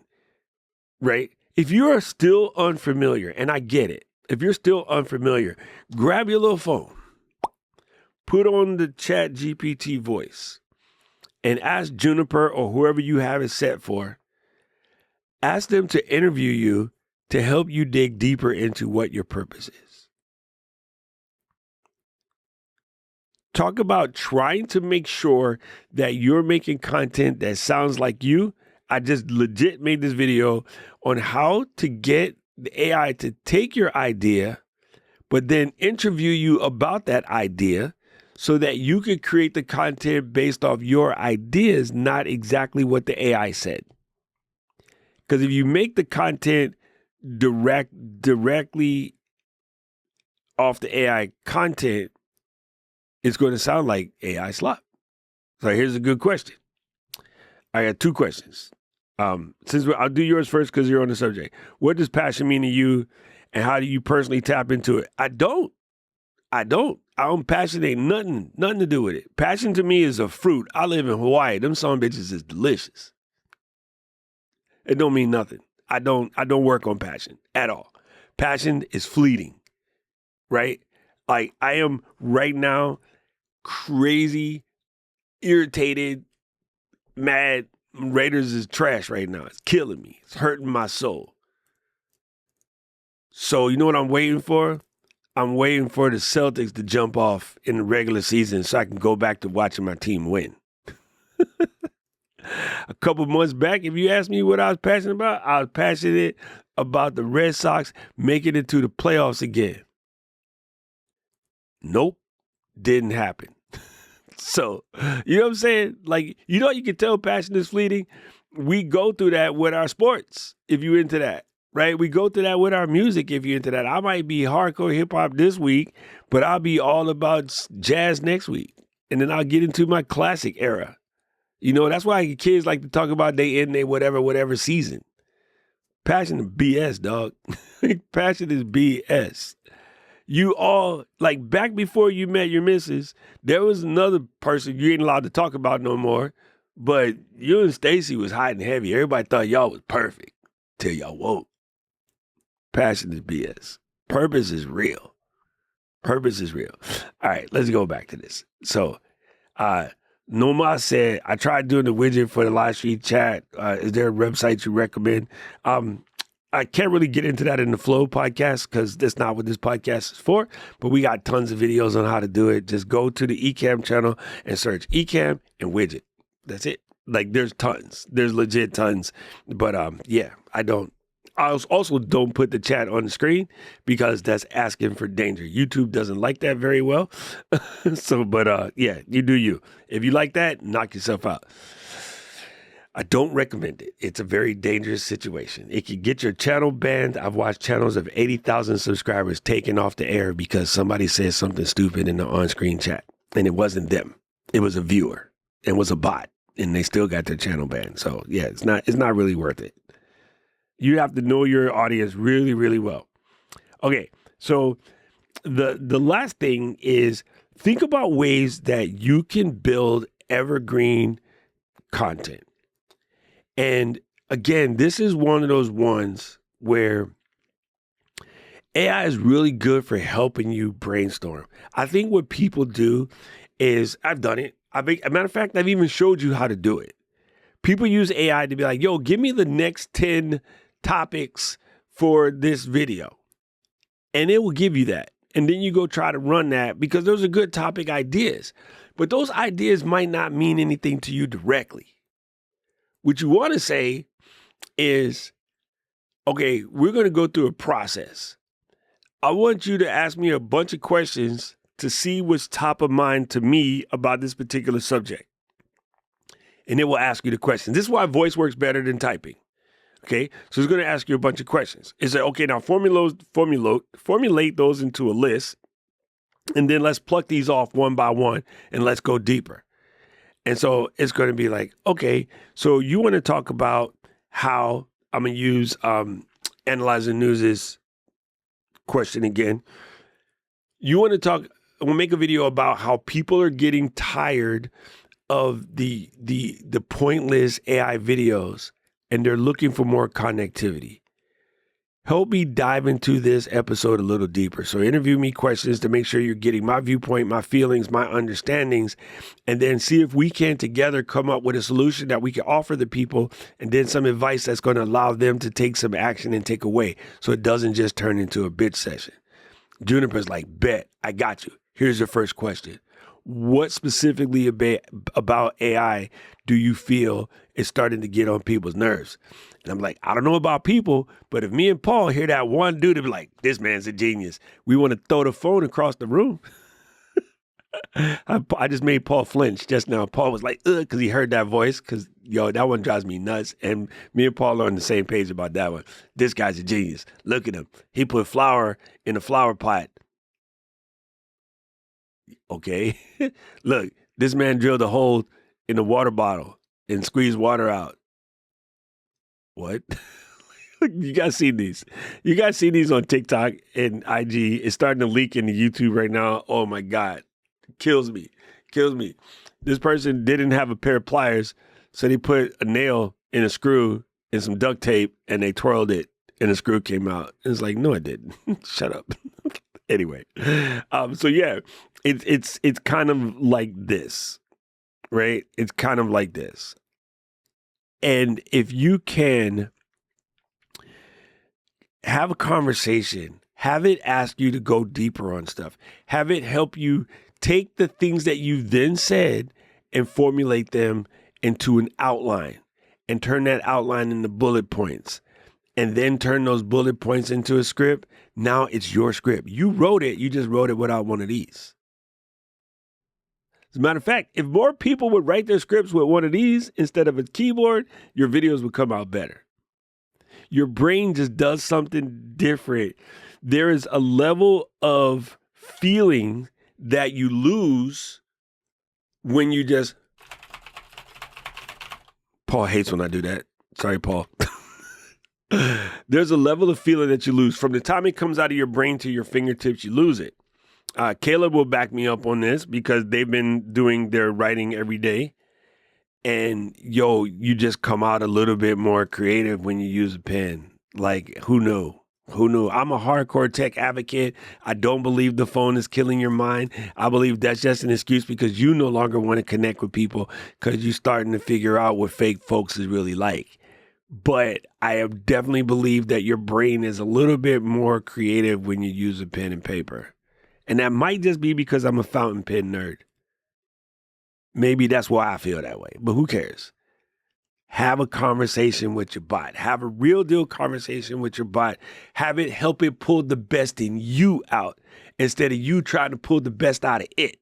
right? If you are still unfamiliar, and I get it, if you're still unfamiliar, grab your little phone, put on the Chat GPT voice, and ask Juniper or whoever you have it set for, ask them to interview you to help you dig deeper into what your purpose is. Talk about trying to make sure that you're making content that sounds like you. I just legit made this video on how to get the AI to take your idea, but then interview you about that idea so that you could create the content based off your ideas, not exactly what the AI said. Because if you make the content directly off the AI content, it's going to sound like AI slop. So here's a good question. I got 2 questions. I'll do yours first because you're on the subject. What does passion mean to you, and how do you personally tap into it? I don't. Passion ain't nothing to do with it. Passion to me is a fruit. I live in Hawaii. Them son bitches is delicious. It don't mean nothing. I don't work on passion at all. Passion is fleeting, right? Like, I am right now crazy, irritated, mad. Raiders is trash right now. It's killing me. It's hurting my soul. So you know what I'm waiting for? I'm waiting for the Celtics to jump off in the regular season so I can go back to watching my team win. A couple months back, if you asked me what I was passionate about, I was passionate about the Red Sox making it to the playoffs again. Nope, didn't happen. So, you know what I'm saying? Like, you know, you can tell passion is fleeting. We go through that with our sports, if you're into that, right? We go through that with our music, if you're into that. I might be hardcore hip hop this week, but I'll be all about jazz next week. And then I'll get into my classic era. You know, that's why kids like to talk about they in their whatever season. Passion is BS, dog. Passion is BS. You all, like, back before you met your missus, there was another person you ain't allowed to talk about no more, but you and Stacy was hot and heavy. Everybody thought y'all was perfect till y'all woke. Passion is BS. Purpose is real. Purpose is real. All right, let's go back to this. So, Noma said, I tried doing the widget for the live stream chat. Is there a website you recommend? I can't really get into that in the Flow podcast because that's not what this podcast is for, but we got tons of videos on how to do it. Just go to the Ecamm channel and search Ecamm and widget. That's it. Like, there's tons. There's legit tons. But yeah, I also don't put the chat on the screen because that's asking for danger. YouTube doesn't like that very well. So, but yeah, you do you. If you like that, knock yourself out. I don't recommend it. It's a very dangerous situation. It can get your channel banned. I've watched channels of 80,000 subscribers taken off the air because somebody said something stupid in the on-screen chat. And it wasn't them. It was a viewer. It was a bot. And they still got their channel banned. So yeah, it's not really worth it. You have to know your audience really, really well. Okay, so the last thing is think about ways that you can build evergreen content. And again, this is one of those ones where AI is really good for helping you brainstorm. I think what people do is, I've done it. A matter of fact, I've even showed you how to do it. People use AI to be like, yo, give me the next 10 topics for this video. And it will give you that. And then you go try to run that because those are good topic ideas. But those ideas might not mean anything to you directly. What you want to say is, okay, we're going to go through a process. I want you to ask me a bunch of questions to see what's top of mind to me about this particular subject. And it will ask you the question. This is why voice works better than typing. Okay, so it's going to ask you a bunch of questions. It's like, okay, now formulate those into a list, and then let's pluck these off one by one, and let's go deeper. And so it's going to be like, okay, so you want to talk about how, I'm going to use Analyzing News's question again. You want to talk, we'll make a video about how people are getting tired of the pointless AI videos, and they're looking for more connectivity. Help me dive into this episode a little deeper. So interview me questions to make sure you're getting my viewpoint, my feelings, my understandings, and then see if we can together come up with a solution that we can offer the people, and then some advice that's going to allow them to take some action and take away, so it doesn't just turn into a bitch session. Juniper's like, bet, I got you. Here's your first question. What specifically about AI do you feel is starting to get on people's nerves? And I'm like, I don't know about people, but if me and Paul hear that one dude, be like, this man's a genius, we want to throw the phone across the room. I just made Paul flinch just now. Paul was like, ugh, because he heard that voice, because, yo, that one drives me nuts. And me and Paul are on the same page about that one. This guy's a genius. Look at him. He put flour in a flower pot. Okay, look, this man drilled a hole in a water bottle and squeezed water out. What? You guys see these? You guys see these on TikTok and IG? It's starting to leak into YouTube right now. Oh my God, kills me. This person didn't have a pair of pliers, so they put a nail in a screw and some duct tape, and they twirled it, and a screw came out. And it's like, no, I didn't. Shut up. Anyway, so yeah, it's kind of like this, right? It's kind of like this. And if you can have a conversation, have it ask you to go deeper on stuff, have it help you take the things that you then said and formulate them into an outline, and turn that outline into bullet points, and then turn those bullet points into a script. Now it's your script. You wrote it. You just wrote it without one of these. As a matter of fact, if more people would write their scripts with one of these instead of a keyboard, your videos would come out better. Your brain just does something different. There is a level of feeling that you lose when you just... Paul hates when I do that. Sorry, Paul. There's a level of feeling that you lose. From the time it comes out of your brain to your fingertips, you lose it. Caleb will back me up on this because they've been doing their writing every day. And yo, you just come out a little bit more creative when you use a pen. Like, who knew? Who knew? I'm a hardcore tech advocate. I don't believe the phone is killing your mind. I believe that's just an excuse because you no longer want to connect with people because you're starting to figure out what fake folks is really like. But I have definitely believed that your brain is a little bit more creative when you use a pen and paper. And that might just be because I'm a fountain pen nerd. Maybe that's why I feel that way, but who cares? Have a conversation with your bot. Have a real deal conversation with your bot. Have it help it pull the best in you out instead of you trying to pull the best out of it.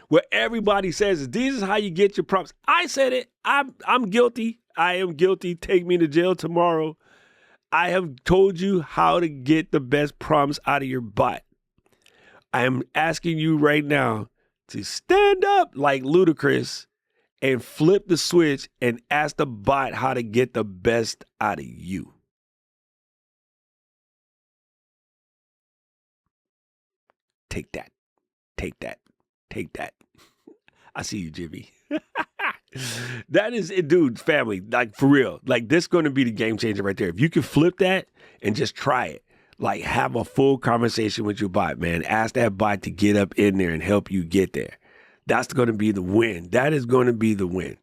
What everybody says is, this is how you get your prompts. I said it. I'm guilty. I am guilty. Take me to jail tomorrow. I have told you how to get the best prompts out of your bot. I am asking you right now to stand up like Ludacris and flip the switch and ask the bot how to get the best out of you. Take that. Take that. Take that. I see you, Jimmy. That is it, dude, family. Like, for real. Like, this is going to be the game changer right there. If you can flip that and just try it. Like, have a full conversation with your bot, man. Ask that bot to get up in there and help you get there. That's going to be the win. That is going to be the win.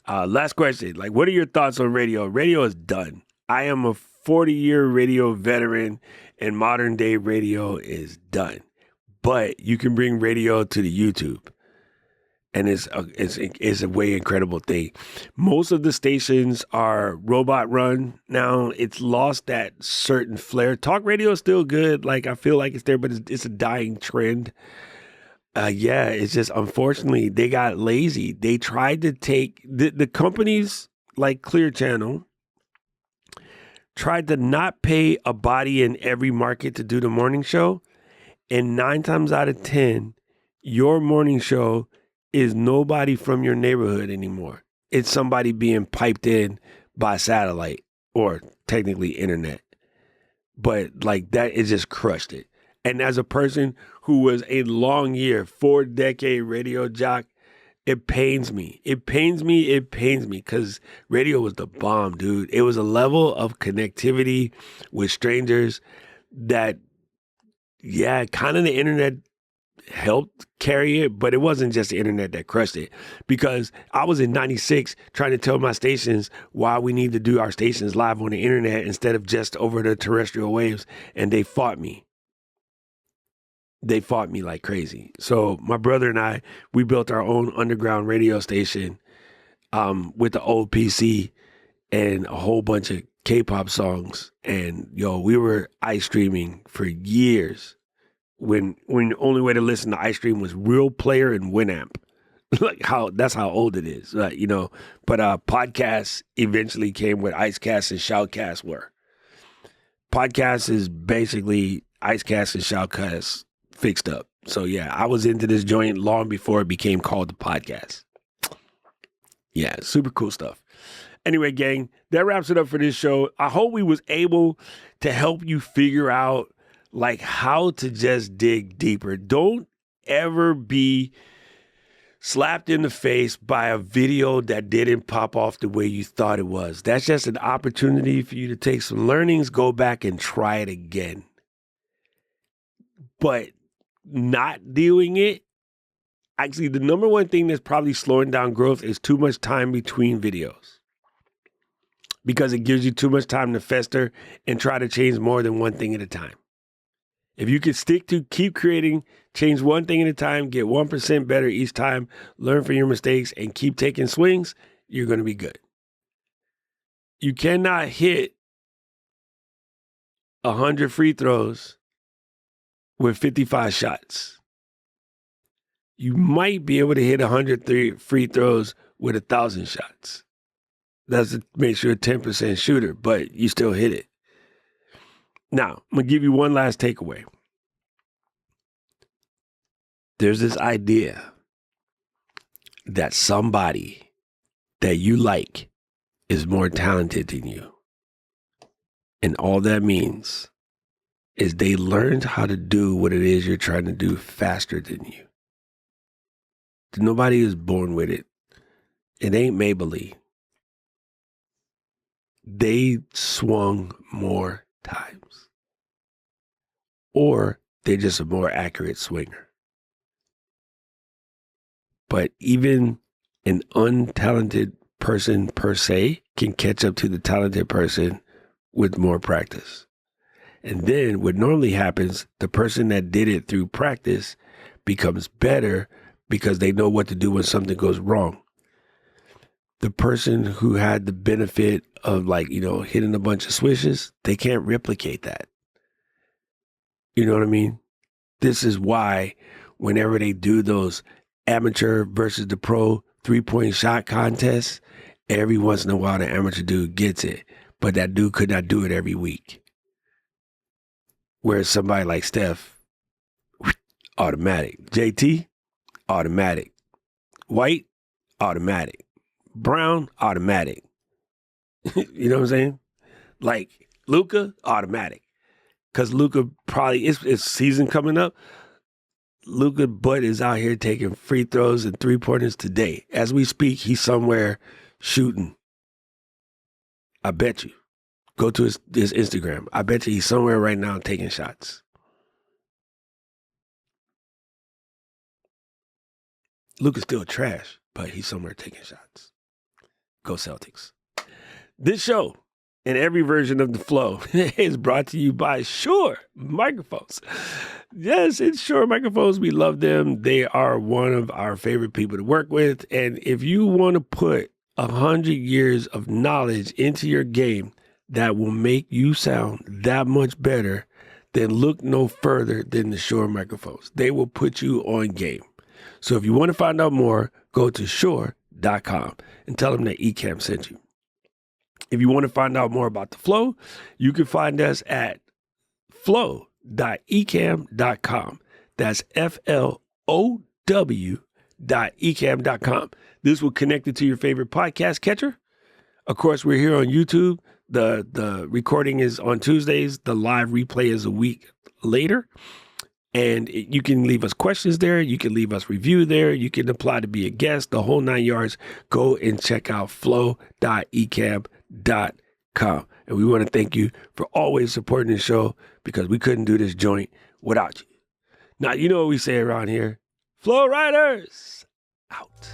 Last question. Like, what are your thoughts on radio? Radio is done. I am a 40-year radio veteran, and modern day radio is done. But you can bring radio to the YouTube, and it's a way incredible thing. Most of the stations are robot run now. It's lost that certain flair. Talk radio is still good. Like, I feel like it's there, but it's a dying trend. Yeah, it's just, unfortunately, they got lazy. They tried to take the companies like Clear Channel tried to not pay a body in every market to do the morning show. And 9 times out of 10, your morning show is nobody from your neighborhood anymore. It's somebody being piped in by satellite or technically internet. But like that, it just crushed it. And as a person who was a long year, 4-decade radio jock, it pains me. It pains me because radio was the bomb, dude. It was a level of connectivity with strangers that, yeah, kind of the internet helped carry it, but it wasn't just the internet that crushed it. Because I was in 96 trying to tell my stations why we need to do our stations live on the internet instead of just over the terrestrial waves, and they fought me. They fought me like crazy. So my brother and I, we built our own underground radio station with the old PC and a whole bunch of K-pop songs. And we were ice streaming for years when the only way to listen to ice stream was Real Player and Winamp. That's how old it is, but podcasts eventually came what Icecast and Shoutcast were. Podcast is basically Icecast and Shoutcast fixed up. So yeah, I was into this joint long before it became called the podcast. Yeah, super cool stuff. Anyway, gang, that wraps it up for this show. I hope we was able to help you figure out like how to just dig deeper. Don't ever be slapped in the face by a video that didn't pop off the way you thought it was. That's just an opportunity for you to take some learnings, go back and try it again. But not doing it, actually, the number one thing that's probably slowing down growth is too much time between videos, because it gives you too much time to fester and try to change more than one thing at a time. If you can stick to keep creating, change one thing at a time, get 1% better each time, learn from your mistakes, and keep taking swings, you're going to be good. You cannot hit 100 free throws with 55 shots. You might be able to hit 100 free throws with 1,000 shots. That makes you a 10% shooter, but you still hit it. Now, I'm going to give you one last takeaway. There's this idea that somebody that you like is more talented than you. And all that means is they learned how to do what it is you're trying to do faster than you. Nobody is born with it. It ain't Maybelline. They swung more times. Or they're just a more accurate swinger. But even an untalented person per se can catch up to the talented person with more practice. And then what normally happens, the person that did it through practice becomes better because they know what to do when something goes wrong. The person who had the benefit of hitting a bunch of swishes, they can't replicate that. You know what I mean? This is why whenever they do those amateur versus the pro 3-point shot contests, every once in a while the amateur dude gets it, but that dude could not do it every week. Whereas somebody like Steph, automatic. JT, automatic. White, automatic. Brown, automatic. You know what I'm saying? Like Luka, automatic. Because Luka probably, it's season coming up. Luka Butt is out here taking free throws and 3-pointers today. As we speak, he's somewhere shooting. I bet you. Go to his Instagram. I bet you he's somewhere right now taking shots. Luke is still trash, but he's somewhere taking shots. Go Celtics. This show and every version of The Flow is brought to you by Shure microphones. Yes, it's Shure microphones. We love them. They are one of our favorite people to work with. And if you want to put 100 years of knowledge into your game that will make you sound that much better, then look no further than the Shure microphones. They will put you on game. So if you want to find out more, go to Shure.com and tell them that Ecamm sent you. If you want to find out more about The Flow, you can find us at flow.ecamm.com. That's FLOW.ecamm.com. This will connect it to your favorite podcast catcher. Of course, we're here on YouTube. The recording is on Tuesdays. The live replay is a week later. And you can leave us questions there. You can leave us review there. You can apply to be a guest, the whole 9 yards. Go and check out flow.ecamm.com. And we want to thank you for always supporting the show, because we couldn't do this joint without you. Now, you know what we say around here. Flow Riders, out.